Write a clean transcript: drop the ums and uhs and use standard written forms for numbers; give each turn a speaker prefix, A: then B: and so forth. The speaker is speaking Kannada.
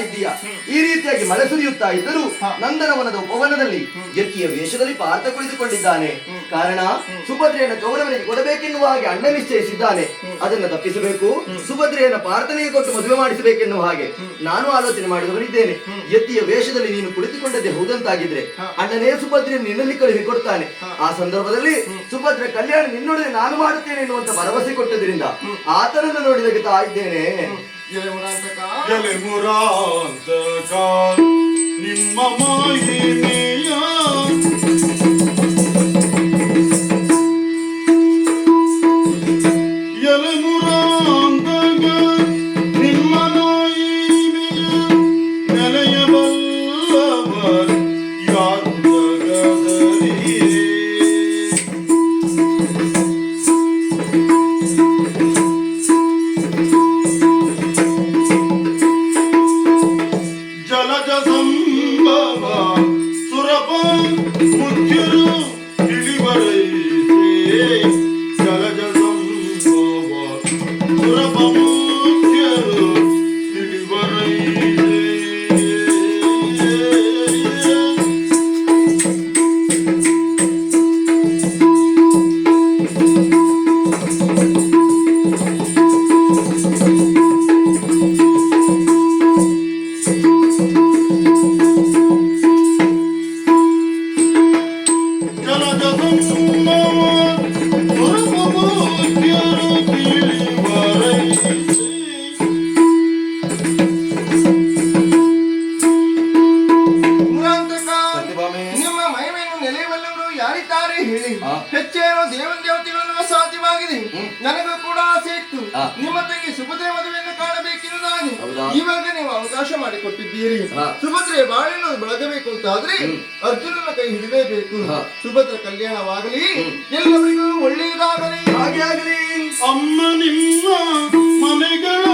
A: ಇದ್ದೀಯ. ಈ ರೀತಿಯಾಗಿ ಮಳೆ ಸುರಿಯುತ್ತಾ ಇದ್ದರೂ ನಂದನವನದ ಉಪವನದಲ್ಲಿ ಯತಿಯ ವೇಷದಲ್ಲಿ ಪಾರ್ಥ ಕುಳಿತುಕೊಂಡಿದ್ದಾನೆ. ಕಾರಣ ಸುಭದ್ರೆಯನ್ನು ಕೌರವನಿಗೆ ಕೊಡಬೇಕೆನ್ನುವ ಹಾಗೆ ಅಣ್ಣ ನಿಶ್ಚಯಿಸಿದ್ದಾನೆ. ಅದನ್ನು ತಪ್ಪಿಸಬೇಕು, ಸುಭದ್ರೆಯನ್ನು ಪಾರ್ಥನಿಗೆ ಕೊಟ್ಟು ಮದುವೆ ಮಾಡಿಸಬೇಕೆನ್ನುವ ಹಾಗೆ ನಾನು ಆಲೋಚನೆ ಮಾಡಿದವನಿದ್ದೇನೆ. ಯತಿಯ ವೇಷದಲ್ಲಿ ನೀನು ಕುಳಿತುಕೊಂಡದ್ದೇ ಹೌದಂತಾಗಿದ್ರೆ ಅಣ್ಣನೇ ಸುಭದ್ರೆಯನ್ನು ನಿನ್ನಲ್ಲಿ ಕಳುಹಿ ಕೊಡ್ತಾನೆ. ಆ ಸಂದರ್ಭದಲ್ಲಿ ಸುಭದ್ರೆ ಕಲ್ಯಾಣ ನಿನ್ನೊಡನೆ ನಾನು ಮಾಡುತ್ತೇನೆ ಎನ್ನುವಂತ ಭರವಸೆ ಕೊಟ್ಟದ್ರಿಂದ ಆತನನ್ನು ನೋಡಿದಕ್ಕೆ ಇದ್ದೇನೆ.
B: ನಿಮ್ಮ ಮಾಯಿನಿಯ ಎಲೆಮುರಾಂತಗ ನಿಮ್ಮ ಮಾಯಿನಿಯ ನೆಲೆಯಬಲ್ಲವರ್ ಯಾರು ಜಗದಲ್ಲಿ ಜಲಜ ಸಂಭವ ಸುರಪ ಮುಖ್ಯರು ತಿಳಿವರೈಸೆ ಜಲಜ ಸಂಭವ ಸುರಪ ಮುಖ್ಯರು ತಿಳಿವರೈಸೆ
C: ಹೆಚ್ಚೇನೋ ದೇವತೆಗಳನ್ನು ಸಾಧ್ಯವಾಗಿದೆ. ನನಗೂ ಕೂಡ ಆಸೆ ಇತ್ತು ನಿಮ್ಮ ತಂಗಿ ಸುಭದ್ರೆ ಮದುವೆಯನ್ನು ಕಾಣಬೇಕೆನ್ನುವುದಾಗಿ. ಇವಾಗ ನೀವು ಅವಕಾಶ ಮಾಡಿಕೊಟ್ಟಿದ್ದೀರಿ. ಸುಭದ್ರೆ ಬಾಳೆಯನ್ನು ಬೆಳಗಬೇಕು ಅಂತ ಆದ್ರೆ ಅರ್ಜುನನ ಕೈ ಹಿಡಿಲೇಬೇಕು. ಸುಭದ್ರ ಕಲ್ಯಾಣವಾಗಲಿ, ಎಲ್ಲರಿಗೂ ಒಳ್ಳೆಯದಾಗಲಿ, ಹಾಗೆ ಆಗಲಿ.
B: ಅಮ್ಮ ನಿಮ್ಮ ಮನೆಗಳ